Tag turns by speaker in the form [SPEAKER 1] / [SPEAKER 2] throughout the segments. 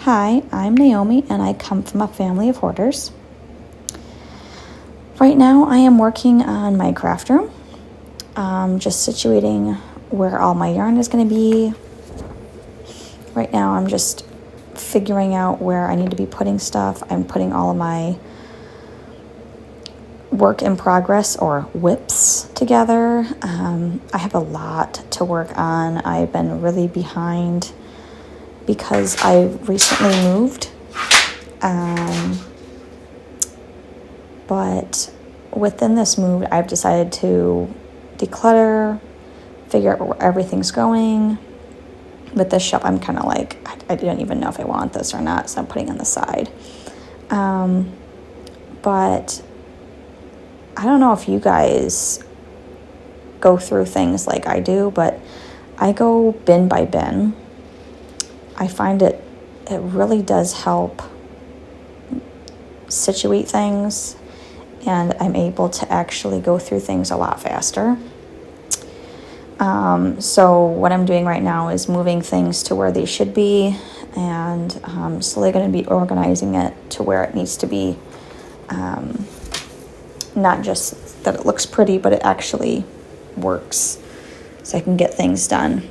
[SPEAKER 1] Hi, I'm Naomi and I come from a family of hoarders. Right now I am working on my craft room, just situating where all my yarn is going to be. Right now I'm just figuring out where I need to be putting stuff. I'm putting all of my work in progress or whips together. I have a lot to work on. I've been really behind because I recently moved. But within this move, I've decided to declutter, figure out where everything's going. With this shop, I'm kind of like, I don't even know if I want this or not, so I'm putting it on the side. But I don't know if you guys go through things like I do, but I go bin by bin. I find it really does help situate things, and I'm able to actually go through things a lot faster. So what I'm doing right now is moving things to where they should be, and slowly going to be organizing it to where it needs to be. Not just that it looks pretty, but it actually works, so I can get things done.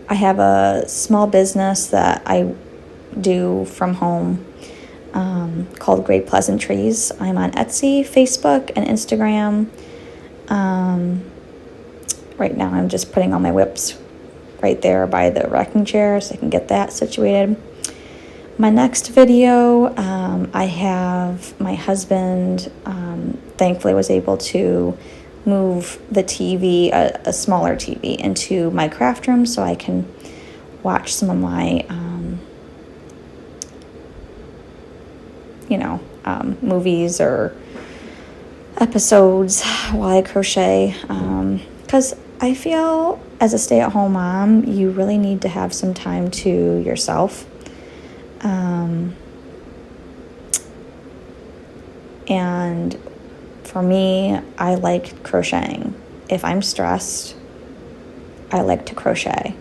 [SPEAKER 1] I have a small business that I do from home called Pleasantries. I'm on Etsy, Facebook, and Instagram. Right now I'm just putting all my whips right there by the rocking chair so I can get that situated. My next video, I have my husband thankfully was able to move the TV, a smaller TV, into my craft room so I can watch some of my movies or episodes while I crochet, because I feel as a stay-at-home mom, you really need to have some time to yourself. And for me, I like crocheting. If I'm stressed, I like to crochet.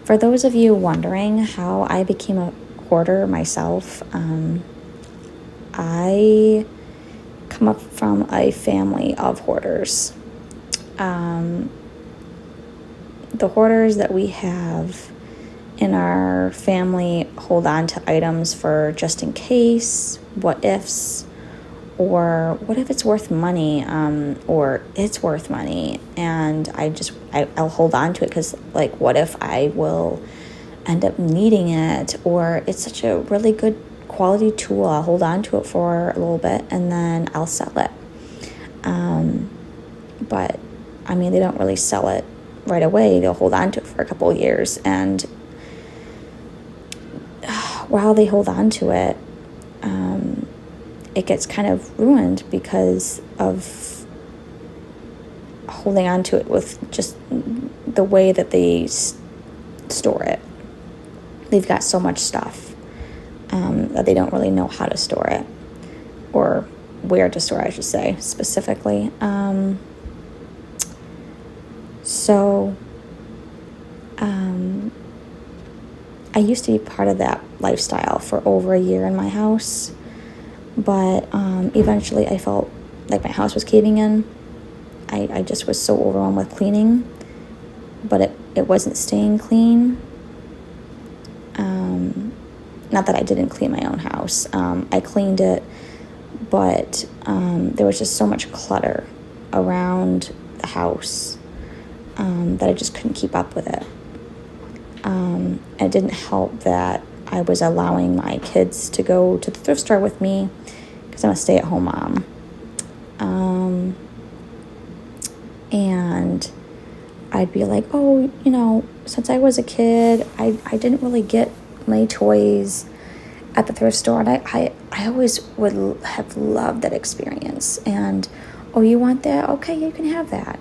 [SPEAKER 1] For those of you wondering how I became a hoarder myself, I come up from a family of hoarders. The hoarders that we have in our family hold on to items for just in case, what ifs, or what if it's worth money, or it's worth money, and I'll hold on to it because, like, what if I will end up needing it, or it's such a really good quality tool, I'll hold on to it for a little bit and then I'll sell it. But I mean, they don't really sell it right away. They'll hold on to it for a couple of years, and while they hold on to it, it gets kind of ruined because of holding on to it with just the way that they store it. They've got so much stuff that they don't really know how to store it, or where to store, I should say, specifically. I used to be part of that lifestyle for over a year in my house, but eventually I felt like my house was caving in. I just was so overwhelmed with cleaning, but it wasn't staying clean. Not that I didn't clean my own house. I cleaned it, but there was just so much clutter around the house that I just couldn't keep up with it. It didn't help that I was allowing my kids to go to the thrift store with me because I'm a stay-at-home mom. And I'd be like, since I was a kid, I didn't really get many toys at the thrift store, and I always would have loved that experience. And, oh, you want that? Okay, you can have that.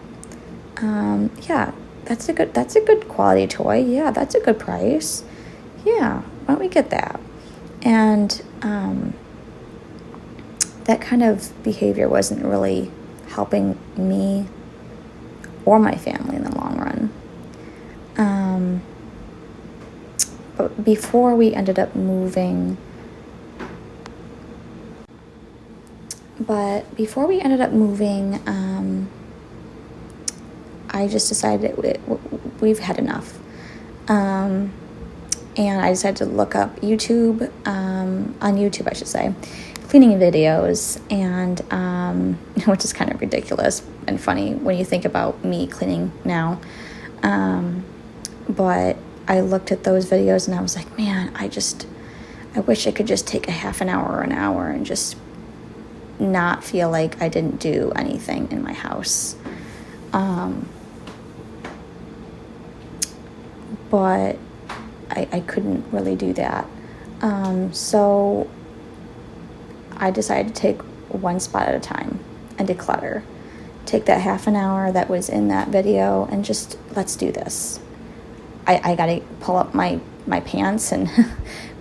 [SPEAKER 1] Yeah, that's a good quality toy. Yeah, that's a good price. Yeah, why don't we get that? And that kind of behavior wasn't really helping me or my family in the long run. before we ended up moving, I just decided we've had enough. And I decided to look up YouTube, on YouTube, I should say, cleaning videos, and which is kind of ridiculous and funny when you think about me cleaning now. But I looked at those videos and I was like, man, I wish I could just take a half an hour or an hour and just not feel like I didn't do anything in my house. But I couldn't really do that. So I decided to take one spot at a time and declutter. Take that half an hour that was in that video and just, let's do this. I gotta pull up my pants and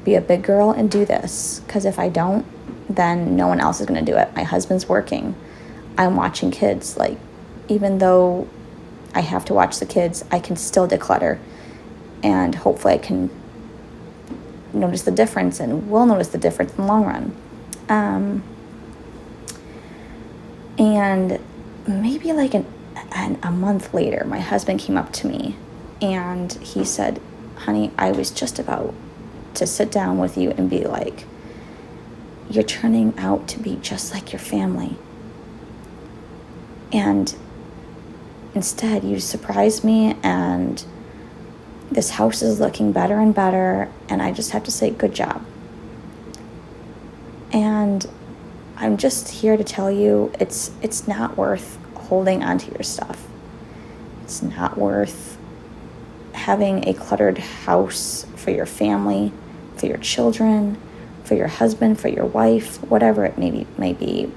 [SPEAKER 1] be a big girl and do this. Because if I don't, then no one else is gonna do it. My husband's working. I'm watching kids. Like, even though I have to watch the kids, I can still declutter. And hopefully I can notice the difference, and will notice the difference in the long run. And maybe like a month later, my husband came up to me and he said, honey, I was just about to sit down with you and be like, you're turning out to be just like your family. And instead, you surprised me, and this house is looking better and better, and I just have to say, good job. And I'm just here to tell you, it's not worth holding onto your stuff. It's not worth having a cluttered house for your family, for your children, for your husband, for your wife, whatever it may be.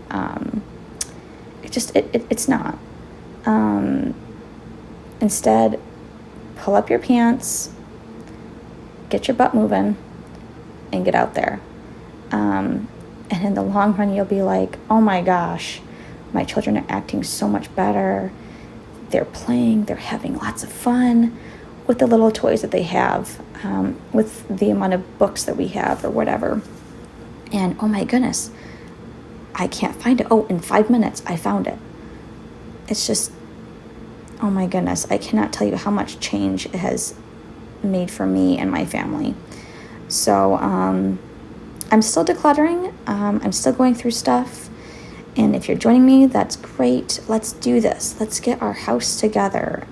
[SPEAKER 1] It's not. Instead, pull up your pants, get your butt moving, and get out there. And in the long run, you'll be like, oh my gosh, my children are acting so much better. They're playing, they're having lots of fun with the little toys that they have, with the amount of books that we have or whatever. And oh my goodness, I can't find it. Oh, in 5 minutes, I found it. It's just, oh my goodness, I cannot tell you how much change it has made for me and my family. So I'm still decluttering. I'm still going through stuff. And if you're joining me, that's great. Let's do this. Let's get our house together.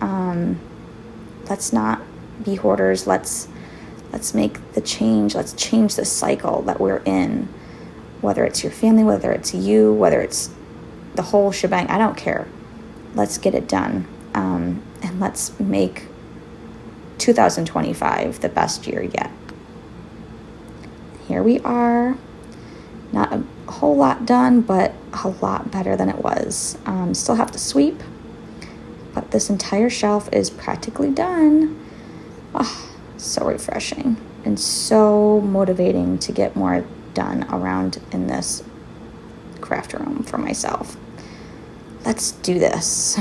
[SPEAKER 1] Let's not be hoarders. Let's make the change. Let's change the cycle that we're in. Whether it's your family, whether it's you, whether it's the whole shebang, I don't care. Let's get it done. And let's make 2025 the best year yet. Here we are. Not a whole lot done, but a lot better than it was. Still have to sweep, but this entire shelf is practically done. Oh, so refreshing and so motivating to get more done around in this craft room for myself. Let's do this.